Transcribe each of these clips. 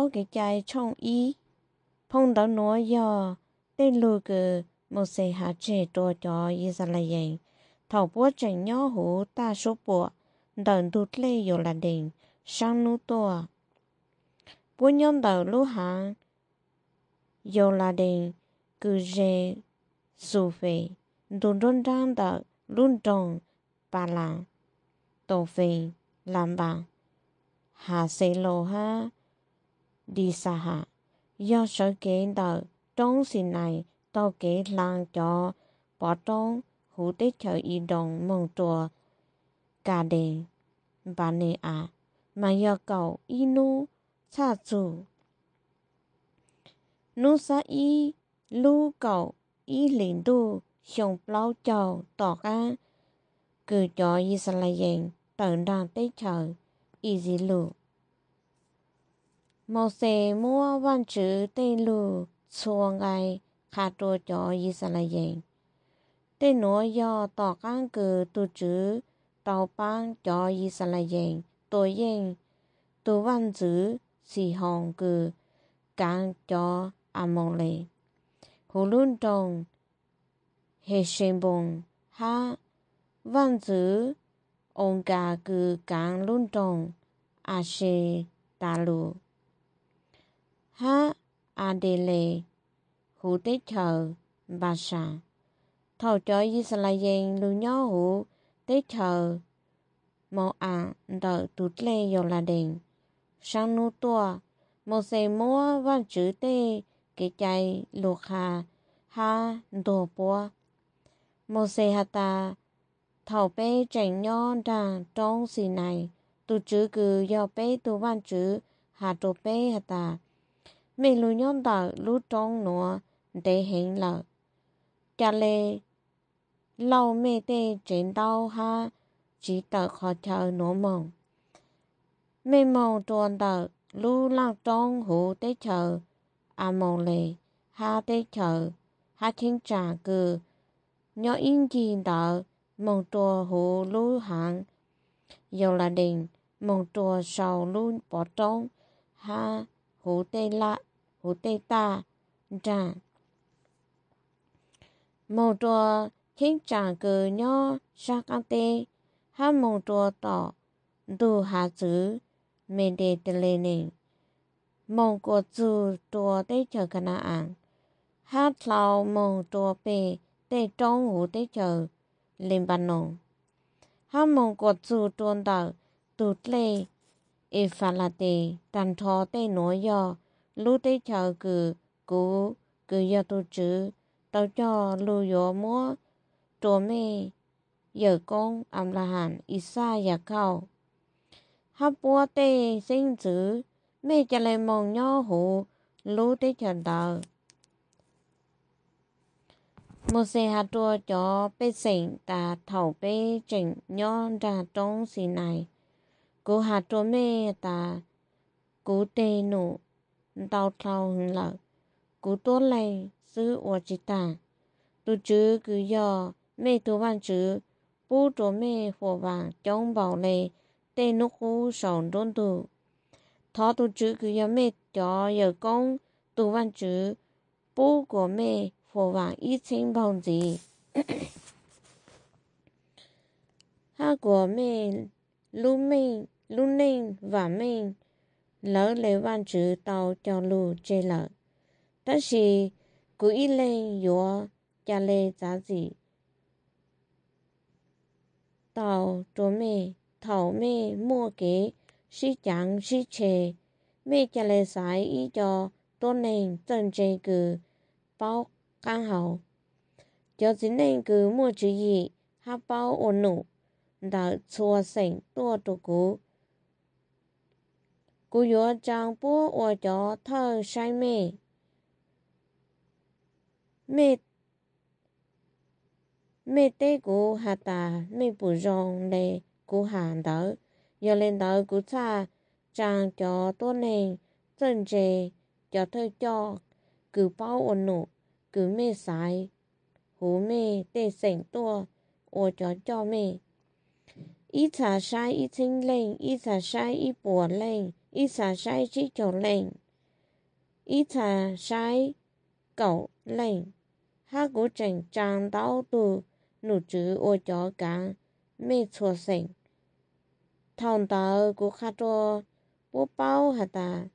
ở cái trái trong ý phong đó nói do tên lù cái một xe hạ chế đồ cho Israel thầu bố chẳng nhỏ hủ ta số bộ đợn đút lê yo là đình sang nụ to bố nhóm đầu lũ hàng yo là đình cứ dễ su phê đồn đồn đang đợt luôn trồng bà làng tổ phê làm bà hà xe lô ha đi xa hạ do sở kế đợt trong xin này tao kế làng cho bỏ trong hữu tế chờ y đồng mong chùa cả đề bà nê à mà do cậu y nu xa chủ nu sa y lu cậu y liền đu xong plau chầu tỏ ca cứ cho Israel tận đang tế chờ y dì lù một xe mua văn chữ tên lù xua ngay khá trô cho Israel tên nói do tỏ căn cứ tu chữ tàu băng cho Israel tôi yên tu văn chữ xì hồng cứ càng cho Amole hồ luôn trồng hệ sinh bồn ha văn chữ ông cả cứ càng luôn trồng à xê ta lù ha Adele hữu tế chờ bà sa thầu cho Israel lưu nhỏ hữu tế chờ màu ảng đợi tụt lê yo là đền sang nụ tua một xe mua văn chữ tê cái chạy luộc ha đồ bùa một xe hạt ta thầu bê chảnh nhỏ đang trong xì này tụ chữ cứ do bê tụ văn chữ hạt đồ bê hạt ta mình lưu nhỏ đợi lưu trong nữa để hình lợi cha lê lâu mê tê trên đau ha chỉ tờ khó chờ nổ mộng mê mộng tròn tờ lưu lạc trong hữu tế chờ à mộng lệ ha tế chờ ha chính trả cử nhỏ in gì tờ mộng trùa hữu lưu hạng dầu là đình mộng trùa sầu lưu bỏ trống ha hữu tế lạ hữu tế ta trả mộng trùa chính trả cử nhỏ sắc ăn tê ha mong chùa tỏ đủ hạ chữ mê đề tê lê nè mong của chữ chùa tế chờ khả nạ ảng ha thlau mong chùa bê tế trong hữu tế chờ lên bàn nông ha mong của chữ chùa tỏ tụt lê ê phá là tê tàn thó tế nói do lưu tế chờ cử do tụ chữ tao cho lưu yếu múa chùa mê giờ con âm là hàn isa ya cao hấp búa tê sinh chữ mẹ cho lên mong nhỏ hủ lú tế trần đờ một xe hạt chua cho bê sinh ta thầu bê chỉnh nhỏ ra trong xì này cú hạt chua mẹ ta cú tê nụ tao thao hứng lợi cú tốt lên sư ua chị ta tu chữ cứ do mẹ tu văn chữ bố trò mẹ phổ vàng chống bảo lệ tên nút hú sòng đôn tù thó tu chữ cứ do mẹ cho giờ công tu văn chữ bố của mẹ phổ vàng ít sinh bảo gì ha của mẹ lu ninh và mình lỡ lệ văn chữ tàu cho lu chê lỡ đó là cứ ít lên yếu cha lê giá gì tàu cho mẹ thầu mẹ mua kế sĩ chẳng sĩ chê mẹ cha lê sái ý cho tôn nền chân chê cử bao càng hậu cho chính nền cử mua chữ gì ha bao ổn nụ đã chua sảnh tua tụ cú yếu trang bố ổ cho thơ sai mẹ mẹ tê cú hà ta mẹ bù rong lê cú hàng đỡ giờ lên đỡ cú cha trang cho tôn nền chân chê cho thơ cho cứ bao ổn nụ cứ mẹ sai hú mẹ tê sảnh tua ổ cho mẹ ít xả sai ít sinh lên ít xả sai ít bùa lên ít xả sai chỉ cho lên ít thà sai cậu lên ha cố trình trang đau tu nụ chữ ô chó cả mê chua sỉnh thòng tờ của khá trô bố bao hà ta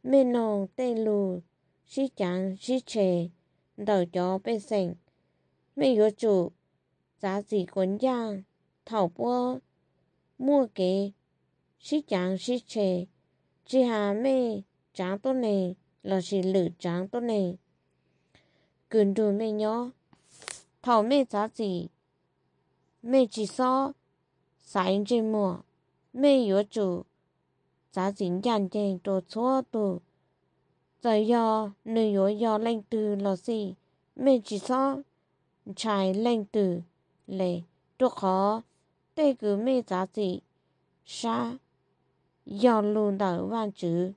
mê nông tê lù xí chẳng xí chê đầu chó bê sỉnh mê yếu chủ giá trị quấn giang thảo bố mua kế xí chẳng xí chê chỉ hà mê tráng tốt này là xí lử tráng tốt này cơn đồ mê nhó thảo mê giá trị mê chỉ so sáng trên mùa mê yếu chủ giá trị dàn chênh đồ chúa tù giờ do nơi yếu do lên từ là gì mê chỉ so trái lên từ lệ đồ khó tê cứ mê giá trị xa do luôn đỡ văn chữ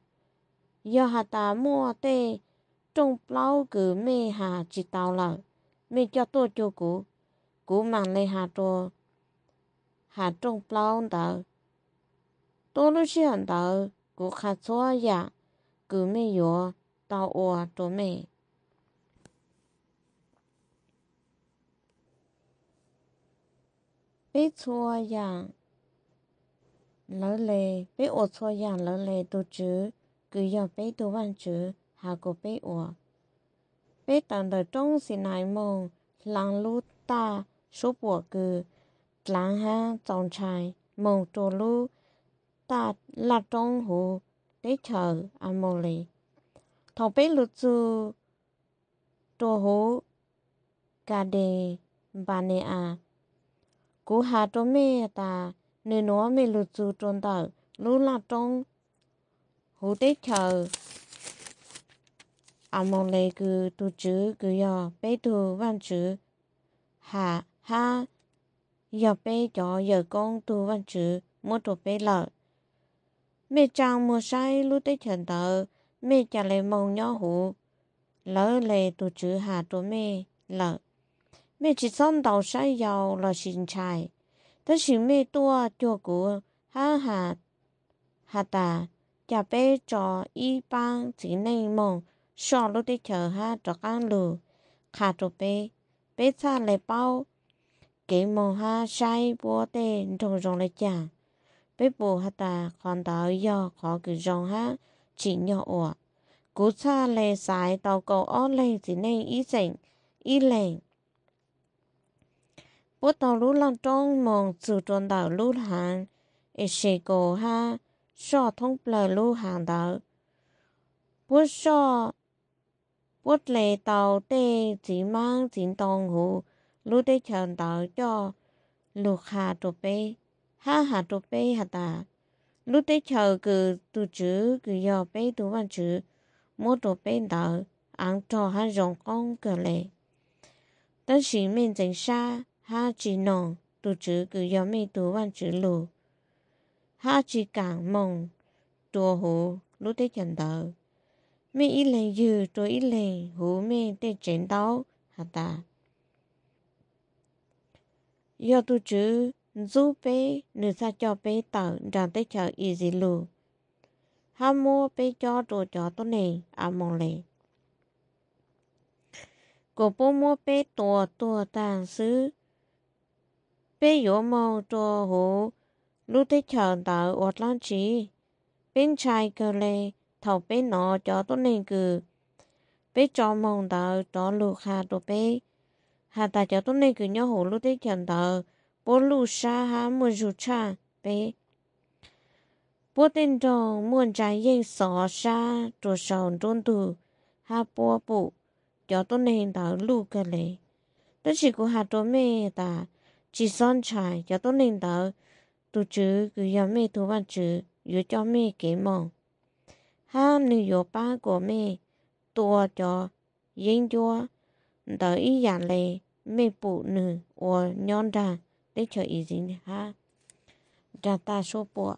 do hà ta mua tê trong bao cứ mê hà chỉ tao lợ mê cho tôi cho cú mang lên hà trô hà trong bao đỡ tôi lúc xí hẳn đỡ cú khá xóa dạ cứ mê yếu tao ua trô mê bế xóa dạ lỡ lệ bế ổ xóa dạ lỡ lệ tôi chứ cứ do bế tôi văn chứ hà cô bế ua bế tận đời trong xì nai mông lăng lú ta số bộ cứ lăng ha trong trai mông trô lú ta là trong hù để chờ mô lì thầu bế lụt dù trô hù gà đề bà nè cú hà trô mê ta nơi nó mê lụt dù trôn tờ lú là trong hù để chờ mô lì cứ tu chữ cứ do bế tu văn chữ hà ha giờ bế cho giờ con tu văn chữ mua trô bế lợ mẹ chàng mua sai lúc tới chân tờ mẹ chàng lấy mông nhỏ hủ lỡ lệ tu chữ hà trô mẹ lợ mẹ chỉ xong đầu sai giàu là xin trai tất xin mẹ tua cho cụ hà hà ta chả bế cho y bang chỉ nên mông so lúc tới chờ ha cho ăn lù khá trô bế xa lệ bao kể mông ha sai bố tê rồng rồng lệ chàng bế bố hà ta còn tao do khó cứ rong ha chỉ nhỏ ổ cú xa lệ xài tàu cầu ớt lên chỉ nên ý dành ý lệnh bố tàu lũ lòng trong mong sự tròn đảo lũ hàng ế xê cổ ha so thông bờ lũ hàng đảo bố so bố lệ tàu tê chỉ mang chính tông hụ lũ tê chờ đảo cho lũ hà trục bê ha hà trục bê hà ta lúc tới chờ cứ tu chữ cứ do bé tu văn chữ mua đồ bé đỡ ăn cho ha rong con cờ lệ tân sĩ mình dành xa ha chỉ nòng tu chữ cứ do mẹ tu văn chữ lù ha chỉ càng mong tua hủ lúc tới chân đỡ mẹ ít lên dư rồi ít lên hủ mẹ để chiến đấu hà ta do tu chữ giúp bé nữ sa cho bé tờ rằng tới chờ y gì lù ha mua bé cho đồ cho tôi này mong lệ cô bố mua bé tua tàng xứ bé yếu mong cho hú lúc tới chờ tờ ọt lan trí bên trai cơ lệ thầu bé nó cho tôi này cứ bé cho mong tờ cho lù hà đồ bé hà ta cho tôi này cứ nhớ hú lúc tới chờ tờ bố lù xa ha mua rủ cha bé bố tên tròn muốn trái yên xó xa rồi sòn trôn tù ha bố bụ cho tôi nên tao lù cơ lệ tất chỉ của hà trốn mê ta chỉ son trái cho tôi nên tao tu chữ cứ do mê tu văn chữ yếu cho mê kế mong ha nữ yếu ba của mê tua cho yên chúa tao ý dạng lệ mê bụ nữ or nhon ra để cho ý dính ha ra ta số bộ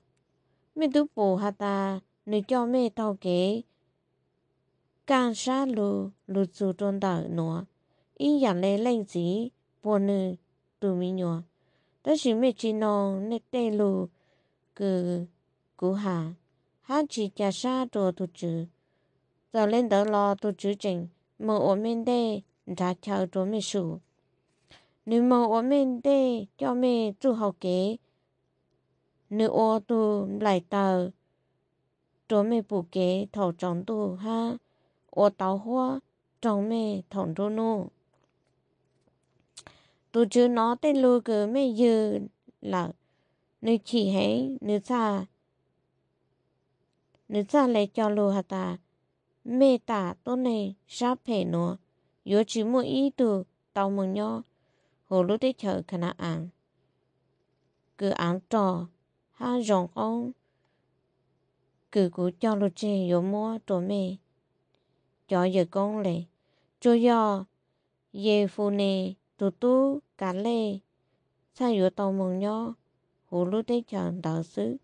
mẹ tu bố hà ta nữ cho mẹ tao kế càng xa lù lù dù trôn đảo nó ý dạng lệ lên gì bố nữ tù mi nhỏ tất chỉ mẹ chỉ nông nè tê lù cứ cú hà ha chỉ chả xa đồ tu chữ giờ lên đó lo tu chữ trình mà ở bên đây ra chờ cho mẹ sủ nếu mà ở bên đây cho mẹ tu học kế nếu ở tu lại tờ cho mẹ bù kế thầu trồng tu ha ở tàu hoa trồng mẹ thòng trâu nô tu chữ nó tên lưu cứ mẹ dư là nếu chỉ hay nếu xa lại cho lưu hạt ta mẹ ta tốt này sắp hệ nó yếu chỉ một ý từ tàu mừng nhau hồ lúc đấy chờ khả năng ăn cứ ăn trò ha rong ông cứ cú cho lúc chơi yếu mua đồ mẹ cho giờ con lệ cho giờ về phụ nè tu cả lệ sao yếu tàu mừng nhau hồ lúc đấy chờ đào xứ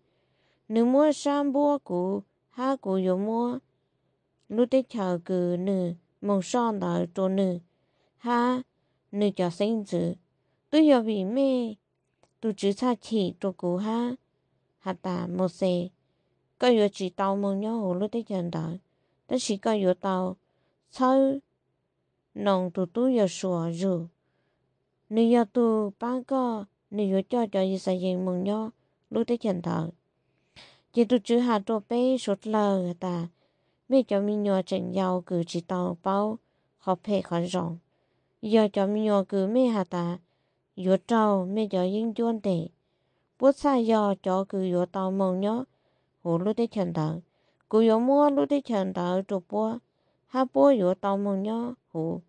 nếu mua sam bua cũ ha cũ yếu mua lúc đấy chờ cứ nửa mong son đào trộn nửa ha nửa cho sinh tử tôi giờ vì mẹ tôi chỉ xa chỉ cho cũ ha hạt ta một xe có yếu chỉ tàu mong nhau hồ lúc đấy chờ đào đó chỉ có yếu tàu sau nòng tu giờ sủa rủ nếu giờ tu bán có nếu cho gì sẽ dành mong nhau lúc đấy chờ đào chỉ tu chữ hạt đồ bé sốt lờ ta mẹ cho mình nhỏ chân giàu cứ chỉ tàu bao họ phê khó rộng giờ cho mình nhỏ cứ mẹ hạt ta yếu trâu mẹ cho yên chuan tệ bút sai giờ cho cứ yếu tàu mong nhớ hồ lúc đấy chân đào cứ yếu mua lúc đấy chân đào chụp búa ha búa yếu tàu mong nhớ hồ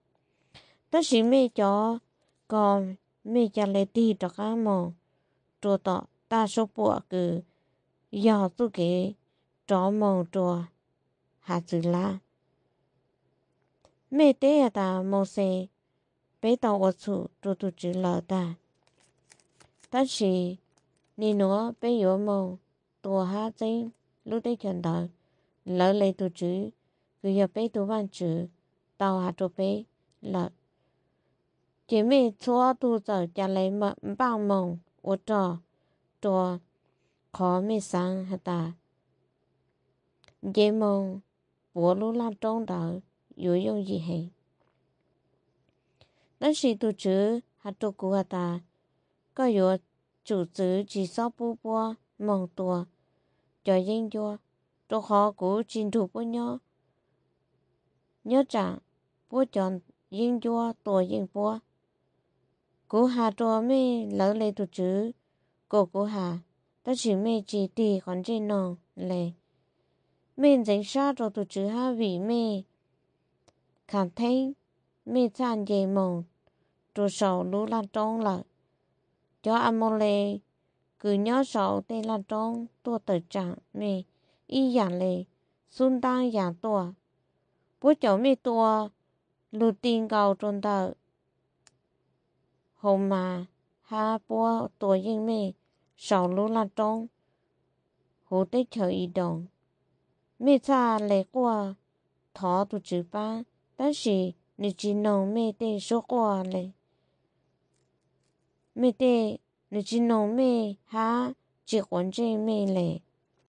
tất sĩ mẹ cho còn mẹ cho lấy đi cho các mong chùa tọ ta số búa cứ giờ tôi kể cho mong chùa hạt chữ la mẹ té ta mong xe bé tàu ở chủ chùa tu chữ lờ ta tất sĩ ni nữa bé yếu mong tua ha chính lúc đấy chân đào lỡ lấy tu chữ cứ giờ bé tu văn chữ tàu hạt chùa bé lỡ chỉ mẹ chúa tu giờ trả lấy mà bao mong ở trò chùa khó mẹ sang hạt ta dễ mong bố lúc làm trong đó yếu用gì hết đó là tu chữ hạt tu của hạt ta có yếu chủ chữ chỉ số bố bố mong tua cho yên cho tu họ của trình thủ bố nhớ rằng bố chọn yên cho tua yên bố của hạt tu mẹ lỡ lấy tu chữ của hạt đó chỉ mẹ chỉ đi còn trên nòng lệ mình dành ra cho tụi chữ ha vì mẹ cảm thấy mẹ chán dễ mong rồi sau lũ lan trông lại cho anh mong lệ cứ nhớ sau tên lan trông tua tự trạng mẹ y dạng lệ xuân đang dạng tua bố cháu mẹ tua lũ tin cầu trôn tờ hôm mà ha bố tua yên mẹ sau lũ lan trông hồ tế chờ y đồng mẹ cha lấy qua thọ tu chữ ba,但是你只能没得说过嘞，没得你只能没哈结婚证没嘞，